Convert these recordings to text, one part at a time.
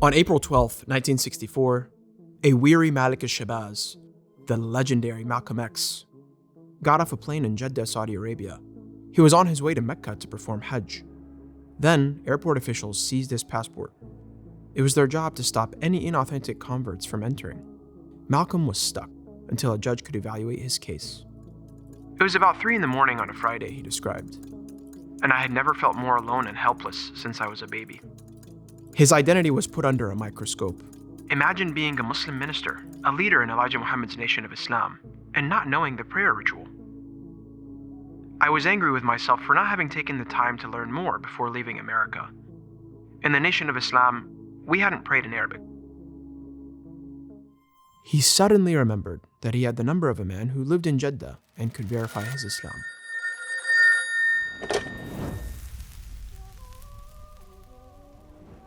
On April 12, 1964, a weary Malik El-Shabazz, the legendary Malcolm X, got off a plane in Jeddah, Saudi Arabia. He was on his way to Mecca to perform Hajj. Then, airport officials seized his passport. It was their job to stop any inauthentic converts from entering. Malcolm was stuck until a judge could evaluate his case. It was about 3 a.m. on a Friday, he described, and I had never felt more alone and helpless since I was a baby. His identity was put under a microscope. Imagine being a Muslim minister, a leader in Elijah Muhammad's Nation of Islam, and not knowing the prayer ritual. I was angry with myself for not having taken the time to learn more before leaving America. In the Nation of Islam, we hadn't prayed in Arabic. He suddenly remembered that he had the number of a man who lived in Jeddah and could verify his Islam.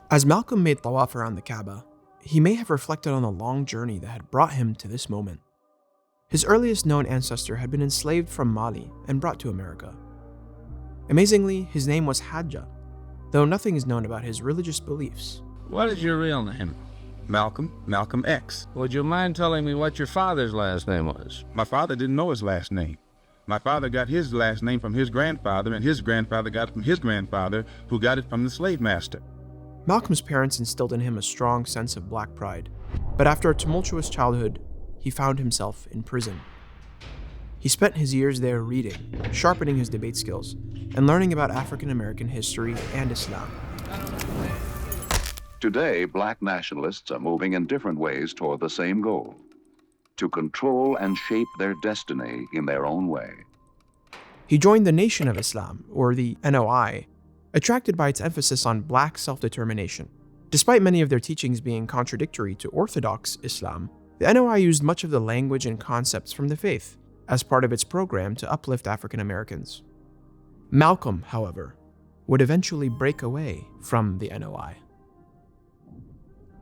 As Malcolm made tawaf around the Kaaba, he may have reflected on the long journey that had brought him to this moment. His earliest known ancestor had been enslaved from Mali and brought to America. Amazingly, his name was Hajja, though nothing is known about his religious beliefs. What is your real name? Malcolm X. Would you mind telling me what your father's last name was? My father didn't know his last name. My father got his last name from his grandfather, and his grandfather got it from his grandfather, who got it from the slave master. Malcolm's parents instilled in him a strong sense of black pride, but after a tumultuous childhood, he found himself in prison. He spent his years there reading, sharpening his debate skills, and learning about African American history and Islam. Today, black nationalists are moving in different ways toward the same goal: to control and shape their destiny in their own way. He joined the Nation of Islam, or the NOI, attracted by its emphasis on black self-determination. Despite many of their teachings being contradictory to Orthodox Islam, the NOI used much of the language and concepts from the faith as part of its program to uplift African Americans. Malcolm, however, would eventually break away from the NOI.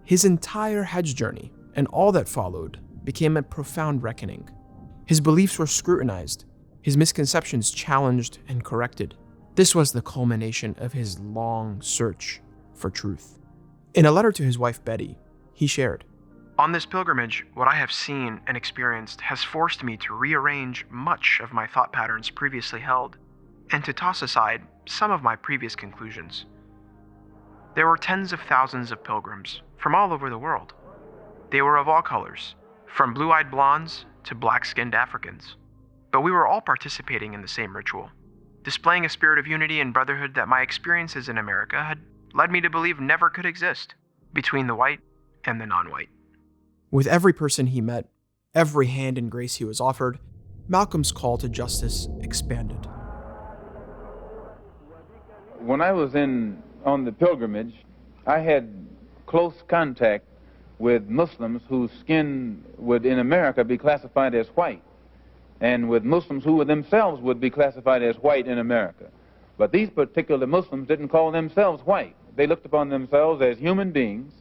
His entire Hajj journey and all that followed became a profound reckoning. His beliefs were scrutinized, his misconceptions challenged and corrected. This was the culmination of his long search for truth. In a letter to his wife Betty, he shared, "On this pilgrimage, what I have seen and experienced has forced me to rearrange much of my thought patterns previously held, and to toss aside some of my previous conclusions. There were tens of thousands of pilgrims from all over the world. They were of all colors, from blue-eyed blondes to black-skinned Africans. But we were all participating in the same ritual, displaying a spirit of unity and brotherhood that my experiences in America had led me to believe never could exist between the white and the non-white." With every person he met, every hand and grace he was offered, Malcolm's call to justice expanded. When I was on the pilgrimage, I had close contact with Muslims whose skin would in America be classified as white, and with Muslims who themselves would be classified as white in America. But these particular Muslims didn't call themselves white. They looked upon themselves as human beings,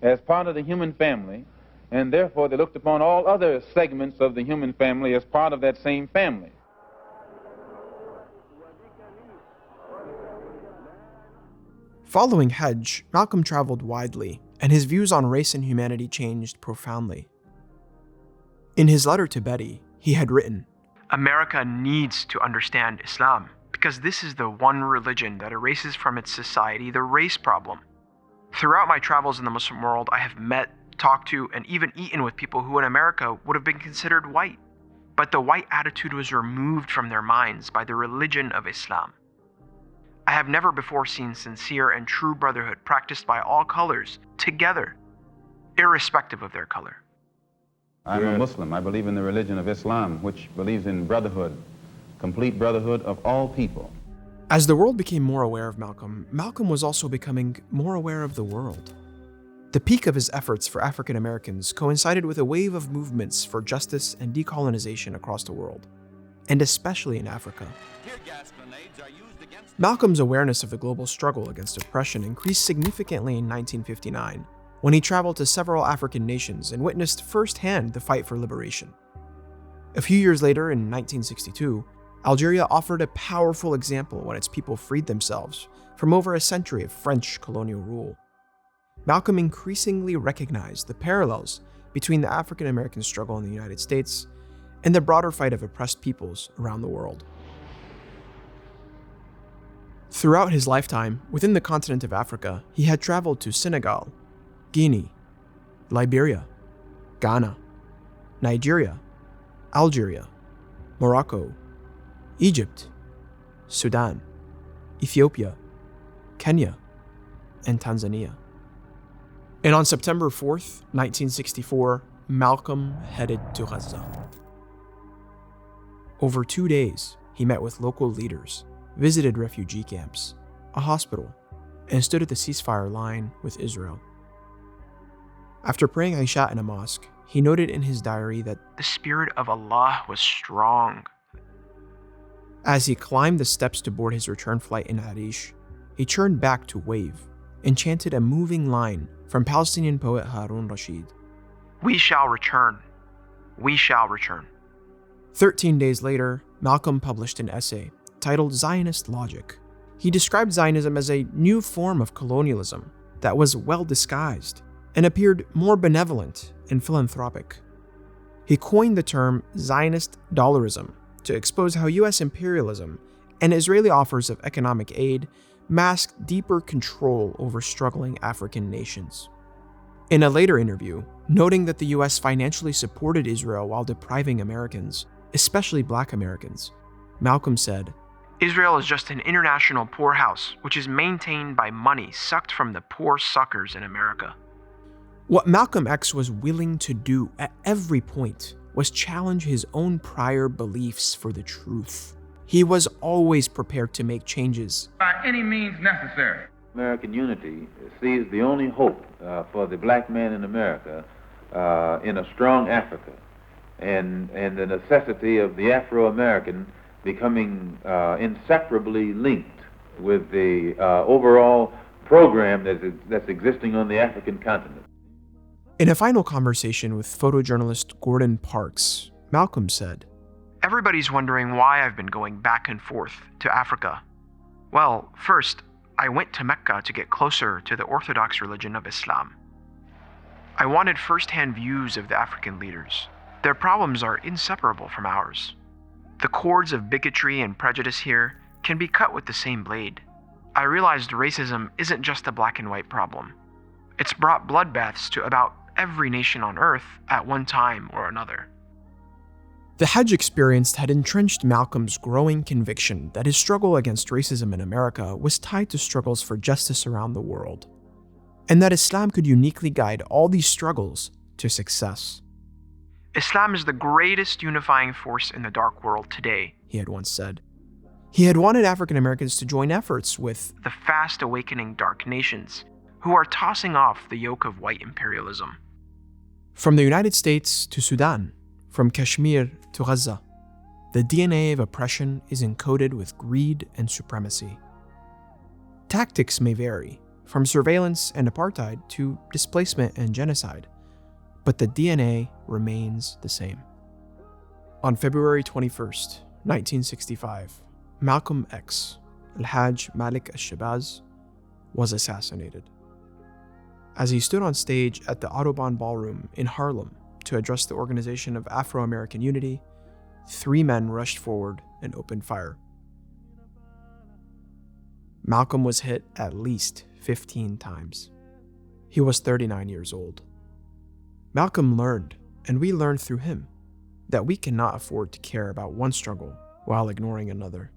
as part of the human family, and therefore they looked upon all other segments of the human family as part of that same family. Following Hajj, Malcolm traveled widely, and his views on race and humanity changed profoundly. In his letter to Betty, he had written, "America needs to understand Islam, because this is the one religion that erases from its society the race problem. Throughout my travels in the Muslim world, I have met, talked to, and even eaten with people who in America would have been considered white. But the white attitude was removed from their minds by the religion of Islam. I have never before seen sincere and true brotherhood practiced by all colors, together, irrespective of their color." I'm a Muslim. I believe in the religion of Islam, which believes in brotherhood, complete brotherhood of all people. As the world became more aware of Malcolm, Malcolm was also becoming more aware of the world. The peak of his efforts for African Americans coincided with a wave of movements for justice and decolonization across the world, and especially in Africa. Malcolm's awareness of the global struggle against oppression increased significantly in 1959, when he traveled to several African nations and witnessed firsthand the fight for liberation. A few years later, in 1962, Algeria offered a powerful example when its people freed themselves from over a century of French colonial rule. Malcolm increasingly recognized the parallels between the African American struggle in the United States and the broader fight of oppressed peoples around the world. Throughout his lifetime, within the continent of Africa, he had traveled to Senegal, Guinea, Liberia, Ghana, Nigeria, Algeria, Morocco, Egypt, Sudan, Ethiopia, Kenya, and Tanzania. And on September 4th, 1964, Malcolm headed to Gaza. Over 2 days, he met with local leaders, visited refugee camps, a hospital, and stood at the ceasefire line with Israel. After praying Isha in a mosque, he noted in his diary that the Spirit of Allah was strong. As he climbed the steps to board his return flight in Arish, he turned back to wave and chanted a moving line from Palestinian poet Harun Rashid. "We shall return. We shall return." 13 days later, Malcolm published an essay titled Zionist Logic. He described Zionism as a new form of colonialism that was well disguised and appeared more benevolent and philanthropic. He coined the term Zionist dollarism to expose how US imperialism and Israeli offers of economic aid masked deeper control over struggling African nations. In a later interview, noting that the US financially supported Israel while depriving Americans, especially Black Americans, Malcolm said, "Israel is just an international poorhouse which is maintained by money sucked from the poor suckers in America." What Malcolm X was willing to do at every point was challenge his own prior beliefs for the truth. He was always prepared to make changes By any means necessary. American unity sees the only hope for the black man in America in a strong Africa, and the necessity of the Afro-American becoming inseparably linked with the overall program that's existing on the African continent. In a final conversation with photojournalist Gordon Parks, Malcolm said, "Everybody's wondering why I've been going back and forth to Africa. Well, first, I went to Mecca to get closer to the Orthodox religion of Islam. I wanted first-hand views of the African leaders. Their problems are inseparable from ours. The cords of bigotry and prejudice here can be cut with the same blade. I realized racism isn't just a black and white problem. It's brought bloodbaths to about every nation on earth at one time or another." The Hajj experience had entrenched Malcolm's growing conviction that his struggle against racism in America was tied to struggles for justice around the world, and that Islam could uniquely guide all these struggles to success. "Islam is the greatest unifying force in the dark world today," he had once said. He had wanted African Americans to join efforts with the fast awakening dark nations who are tossing off the yoke of white imperialism. From the United States to Sudan, from Kashmir to Gaza, the DNA of oppression is encoded with greed and supremacy. Tactics may vary, from surveillance and apartheid to displacement and genocide, but the DNA remains the same. On February 21st, 1965, Malcolm X, El-Hajj Malik El-Shabazz, was assassinated. As he stood on stage at the Audubon Ballroom in Harlem to address the Organization of Afro-American Unity, 3 men rushed forward and opened fire. Malcolm was hit at least 15 times. He was 39 years old. Malcolm learned, and we learned through him, that we cannot afford to care about one struggle while ignoring another.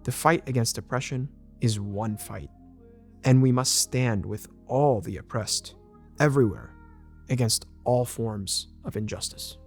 The fight against oppression is one fight, and we must stand with all the oppressed, everywhere, against all forms of injustice.